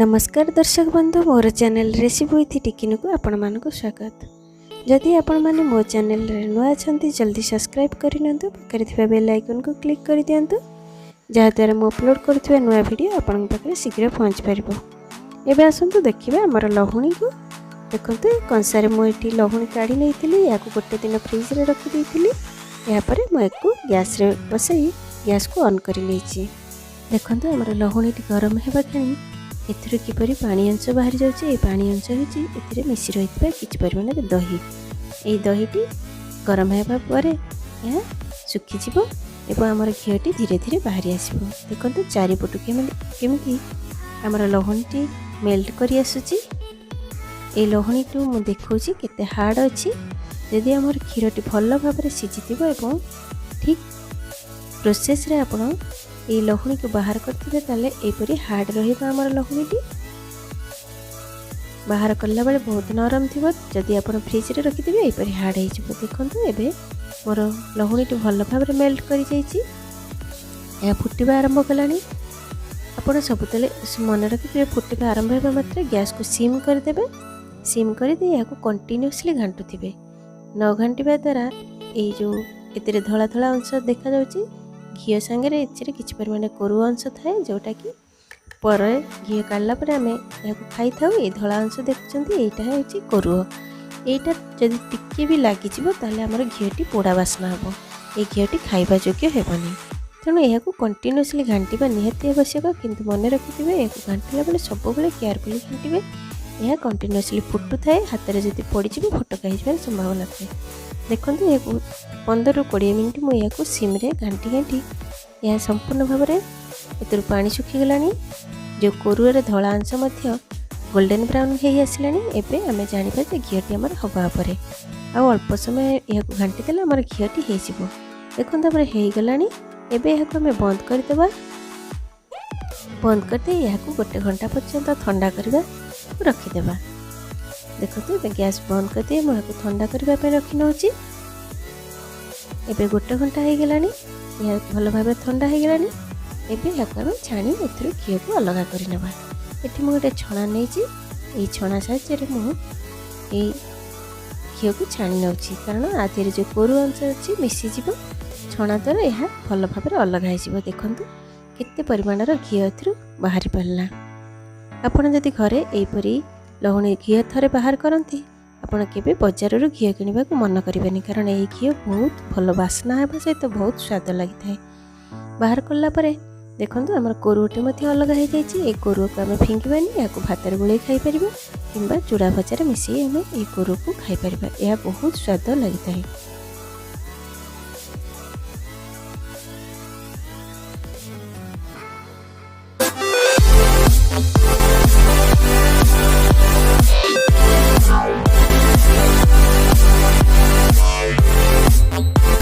नमस्कार दर्शक बंधु मोर चैनल रेसिपी विथ टिकिन को आपण मानक स्वागत। जदि आपण माने मो चैनल रे नुआ अछंती जल्दी सब्सक्राइब करि नंतु पाखरे थिबा बेल आइकन को क्लिक करि दियंतु जहा द्वारा मो अपलोड करथिबा नुआ वीडियो आपण पाखरे शीघ्र पहुंच परिबो। एबे आसंतु देखिबा हमर लहुणी को देखंतु कंसारे मो एठी लहुणी काढी नैथिली याको गोटे दिन फ्रिज रे रखि दैथिली। या परे मो एको गैस रे बसई गैस को ऑन करि लेछि। देखंतु हमर लहुणी गरम हेबा खणी एथिरे किपरि पानी अंश बाहरी जाउछि। ए पानी अंश होछि एथिरे मिसि रहितबा किछ परिमाण रे दही। ए दहीटी गरम हेबा परे या सुखि जिवो एवं हमर घियोटी धीरे धीरे बाहरी आसीबो। देखंतु चारिपटु केमिति हमर लहुणीटी मेल्ट करि आसुछि। ए लहुणीटु मु देखौछि केते हार्ड अछि। यदि हमर खीरटी भल भाबरे सिजितिबो एवं ठीक प्रोसेस रे आपण ये लहुणी को बाहर करते ताले एपरी हार्ड रहिबा हमर लहुणीटी। बाहर करला बेले बहुत नरम थिबो। जदि आपण फ्रिज रे रखि देबे एपरी हार्ड हे जिवो। देखंतु एबे मोर लहुणीटी भल भाबरे मेल्ट करि जाईछि। या फुटिबा आरंभ कलानी। आपण सबतले मन रखिबे फुटिबा आरंभ हेबा मात्रे गैस को सिम कर देबे। सिम कर दे याको कंटीन्यूअसली घांटुथिबे। न घांटिबा द्वारा ए जो एतरे धळा धळा अंश देखा जाउछि घी सांगे एथिरे किछि परिमाण कोरु अंश थाए जोटा कि पर घी काढला पर आमे याको खाई थाउ। ए धळा अंश देखछन्ती एटा हेछि कोरु। एटा जदि टिके भी लागि जिवो ताले हमर घीटी पोडा बासना हबो। ए घीटी खाइबा योग्य हेबनी। तेणु याको कंटीन्यूअसली घांटिबा निहाती आवश्यक। किंतु मन रखिथिबे याको घांटिला बेले सब बेले केयरफुली घांटिबे। यह कंटीन्यूअसली फुटु थाए हाथ रे जदि पड़ी जिवो फटका हिजबार संभावना थाए। देखंतु याको 15 ରୁ 20 मिनिट मु याको सिम रे घांटी घांटी यह संपूर्ण भाव में एतर पानी सुखी गलानी। जो कोरु रे धळा अंश मध्य गोल्डन ब्राउन हे आसलानी। एबे आमे जानिबा जे घियोटी हमर हबा परे आ अल्प समय याको घांटी देला हमर घियोटी हे जिवो। देखंतु हमर हे गलानी। एबे याको आमे बंद कर देबा। बंद करते याको गोटे घंटा पर्यंत ठंडा करबा रखि देबा। देखो गैस बंद कर दिए मुझे ठंडा करने रखी नौची। एबे गोटे घंटा हो गलानी। यह भल भाव ठंडा हो गलानी। एबे याको छाणी एथुरु घी को अलग करनेबा। एठी मु गोटे छणा नैची। ए छणा साहाय्य मु ए घी को छाणी नौची कारण आधे जो कोरु अंश अछि मिसी जिवो। छणा द्वारा यह भल भाव अलग हो जिवो। देखंतु केते परिमाण रो घी एथुरु बाहरी पड़ला। आपण जदि घरे एपरी लहुणी घी थरे बाहर करती आपड़ के बजार घी किणवा को मन करें कारण ये घी बहुत भल बास्ना होगा सहित बहुत स्वाद लगी था। बाहर कला देखो आम कोरुटे अलग हो जाए। कोरु को आम फिंगानी या भात गोल खाईपर कि चूड़ा भजार मिसई आम ये कोरु को खाईपर। यह बहुत स्वाद लगी था।